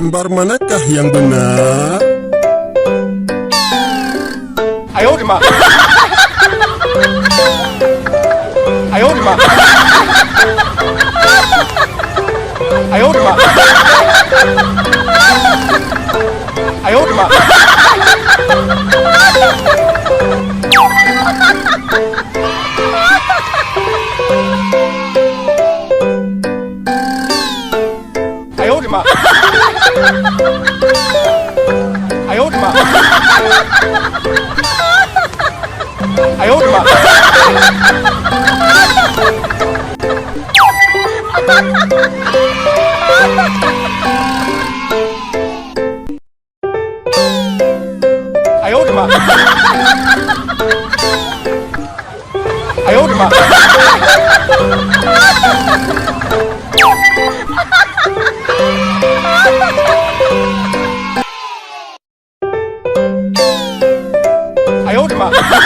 gambar manakah yang benar? Ayo, Dima. Ayo, Dima. Ayo, Dima. Ayo, Dima. Ayo, Dima. Ayo, Dima. Ayo, Dima. Ayo, Dima. Ayo, Dima. Ayo, Dima.